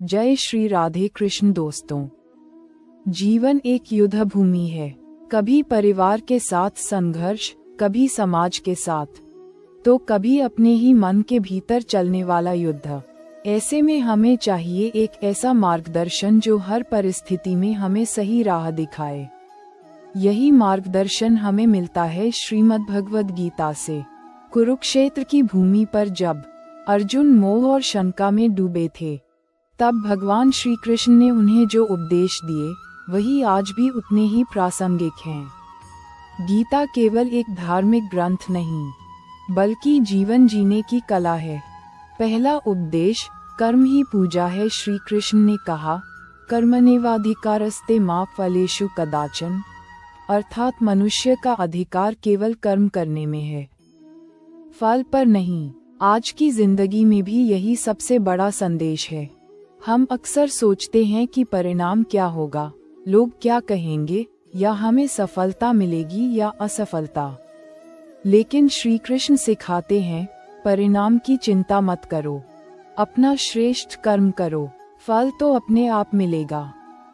जय श्री राधे कृष्ण दोस्तों। जीवन एक युद्ध भूमि है, कभी परिवार के साथ संघर्ष, कभी समाज के साथ, तो कभी अपने ही मन के भीतर चलने वाला युद्ध। ऐसे में हमें चाहिए एक ऐसा मार्गदर्शन जो हर परिस्थिति में हमें सही राह दिखाए। यही मार्गदर्शन हमें मिलता है श्रीमद् भगवद गीता से। कुरुक्षेत्र की भूमि पर जब अर्जुन मोह और शंका में डूबे थे, तब भगवान श्री कृष्ण ने उन्हें जो उपदेश दिए वही आज भी उतने ही प्रासंगिक हैं। गीता केवल एक धार्मिक ग्रंथ नहीं, बल्कि जीवन जीने की कला है। पहला उपदेश कर्म ही पूजा है। श्री कृष्ण ने कहा, कर्मण्येवाधिकारस्ते मा फलेषु कदाचन, अर्थात मनुष्य का अधिकार केवल कर्म करने में है, फल पर नहीं। आज की जिंदगी में भी यही सबसे बड़ा संदेश है। हम अक्सर सोचते हैं कि परिणाम क्या होगा, लोग क्या कहेंगे, या हमें सफलता मिलेगी या असफलता। लेकिन श्री कृष्ण सिखाते हैं, परिणाम की चिंता मत करो, अपना श्रेष्ठ कर्म करो, फल तो अपने आप मिलेगा।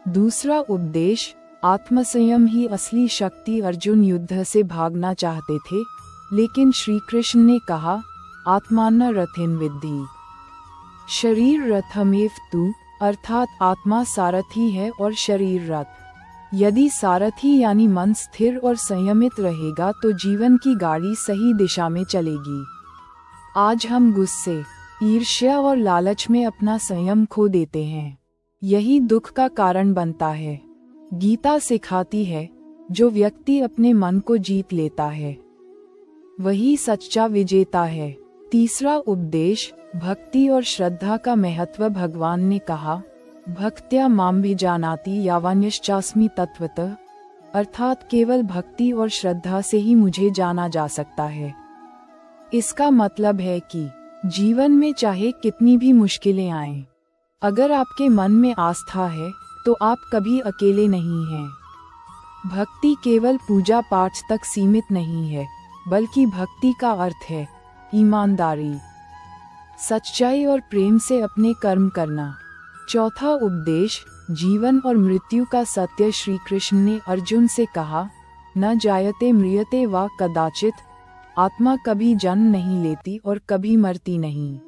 दूसरा उपदेश आत्मसंयम ही असली शक्ति। अर्जुन युद्ध से भागना चाहते थे, लेकिन श्री कृष्ण ने कहा, आत्मान रथेन विद्धि शरीर रथमेव तु, अर्थात आत्मा सारथी है और शरीर रथ। यदि सारथी यानी मन स्थिर और संयमित रहेगा तो जीवन की गाड़ी सही दिशा में चलेगी। आज हम गुस्से, ईर्ष्या और लालच में अपना संयम खो देते हैं, यही दुख का कारण बनता है। गीता सिखाती है, जो व्यक्ति अपने मन को जीत लेता है वही सच्चा विजेता है। तीसरा उपदेश भक्ति और श्रद्धा का महत्व। भगवान ने कहा, भक्त्या माम विजानाति यावान्यश्चास्मि तत्वतः, अर्थात केवल भक्ति और श्रद्धा से ही मुझे जाना जा सकता है। इसका मतलब है कि जीवन में चाहे कितनी भी मुश्किलें आएं, अगर आपके मन में आस्था है तो आप कभी अकेले नहीं हैं। भक्ति केवल पूजा पाठ तक सीमित नहीं है, बल्कि भक्ति का अर्थ है ईमानदारी, सच्चाई और प्रेम से अपने कर्म करना। चौथा उपदेश जीवन और मृत्यु का सत्य। श्री कृष्ण ने अर्जुन से कहा, न जायते म्रियते वा कदाचित, आत्मा कभी जन्म नहीं लेती और कभी मरती नहीं।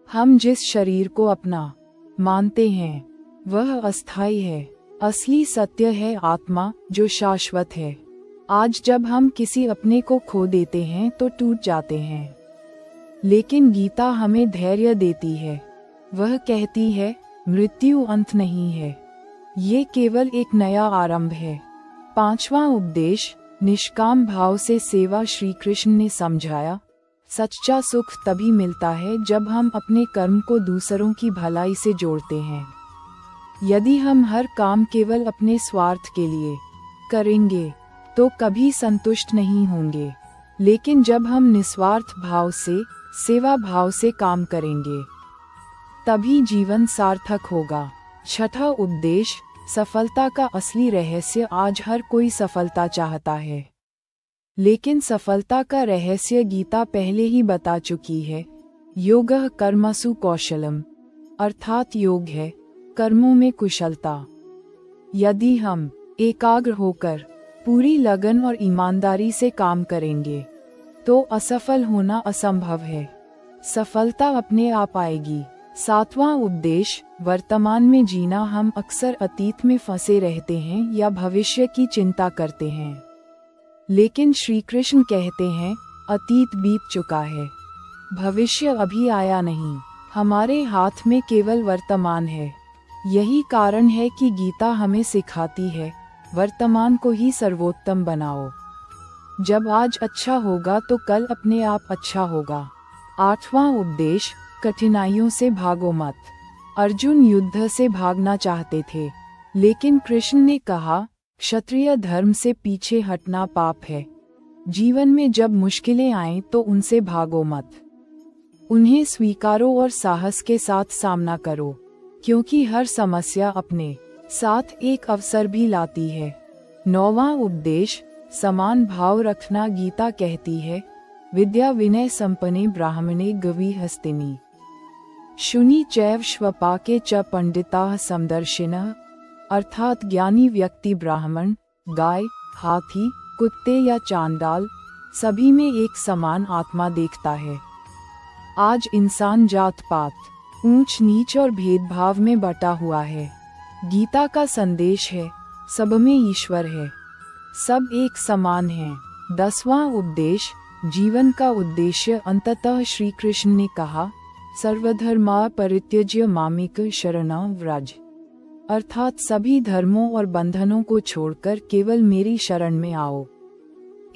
हम जिस शरीर को अपना मानते हैं वह अस्थायी है, असली सत्य है आत्मा जो शाश्वत है। आज जब हम किसी अपने को खो देते हैं तो टूट जाते हैं, लेकिन गीता हमें धैर्य देती है। वह कहती है, मृत्यु अंत नहीं है, ये केवल एक नया आरंभ है। पांचवा उपदेश निष्काम भाव से सेवा। श्री कृष्ण ने समझाया, सच्चा सुख तभी मिलता है जब हम अपने कर्म को दूसरों की भलाई से जोड़ते हैं। यदि हम हर काम केवल अपने स्वार्थ के लिए करेंगे तो कभी संतुष्ट नहीं होंगे, लेकिन जब हम निस्वार्थ भाव से, सेवा भाव से काम करेंगे, तभी जीवन सार्थक होगा। छठा उपदेश सफलता का असली रहस्य। आज हर कोई सफलता चाहता है, लेकिन सफलता का रहस्य गीता पहले ही बता चुकी है। योगः कर्मसु कौशलम, अर्थात योग है कर्मों में कुशलता। यदि हम एकाग्र होकर पूरी लगन और ईमानदारी से काम करेंगे तो असफल होना असंभव है, सफलता अपने आप आएगी। सातवां उपदेश वर्तमान में जीना। हम अक्सर अतीत में फंसे रहते हैं या भविष्य की चिंता करते हैं, लेकिन श्री कृष्ण कहते हैं, अतीत बीत चुका है, भविष्य अभी आया नहीं, हमारे हाथ में केवल वर्तमान है। यही कारण है कि गीता हमें सिखाती है, वर्तमान को ही सर्वोत्तम बनाओ। जब आज अच्छा होगा तो कल अपने आप अच्छा होगा। आठवां उपदेश कठिनाइयों से भागो मत। अर्जुन युद्ध से भागना चाहते थे, लेकिन कृष्ण ने कहा, क्षत्रिय धर्म से पीछे हटना पाप है। जीवन में जब मुश्किलें आएं तो उनसे भागो मत, उन्हें स्वीकारो और साहस के साथ सामना करो, क्योंकि हर समस्या अपने साथ एक अवसर भी लाती है। नौवां उपदेश समान भाव रखना। गीता कहती है, विद्या विनय संपन्ने ब्राह्मणे गवी हस्तिनी, शुनि चैव श्वपाके च पंडिताः समदर्शिनः, अर्थात ज्ञानी व्यक्ति ब्राह्मण, गाय, हाथी, कुत्ते या चांडाल सभी में एक समान आत्मा देखता है। आज इंसान जात पात, ऊंच नीच और भेदभाव में बटा हुआ है। गीता का संदेश है, सब में ईश्वर है, सब एक समान हैं। 10वां उपदेश, जीवन का उद्देश्य। अंततः श्री कृष्ण ने कहा, सर्वधर्मा परित्यज्य मामेक शरणं व्रज, अर्थात सभी धर्मों और बंधनों को छोड़कर केवल मेरी शरण में आओ।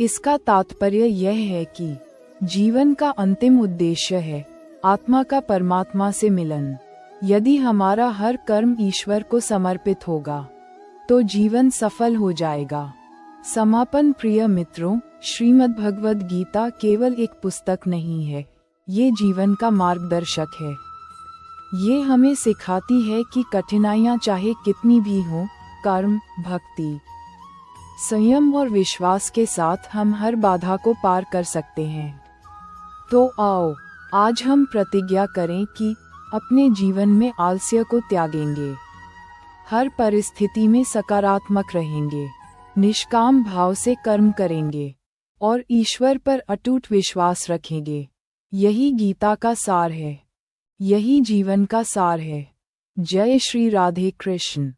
इसका तात्पर्य यह है कि जीवन का अंतिम उद्देश्य है आत्मा का परमात्मा से मिलन। यदि हमारा हर कर्म ईश्वर को समर्पित होगा तो जीवन सफल हो जाएगा। समापन। प्रिय मित्रों, श्रीमद् भगवद गीता केवल एक पुस्तक नहीं है, ये जीवन का मार्गदर्शक है। ये हमें सिखाती है कि कठिनाइयाँ चाहे कितनी भी हों, कर्म, भक्ति, संयम और विश्वास के साथ हम हर बाधा को पार कर सकते हैं। तो आओ, आज हम प्रतिज्ञा करें कि अपने जीवन में आलस्य को त्यागेंगे, हर परिस्थिति में सकारात्मक रहेंगे, निष्काम भाव से कर्म करेंगे और ईश्वर पर अटूट विश्वास रखेंगे। यही गीता का सार है, यही जीवन का सार है। जय श्री राधे कृष्ण।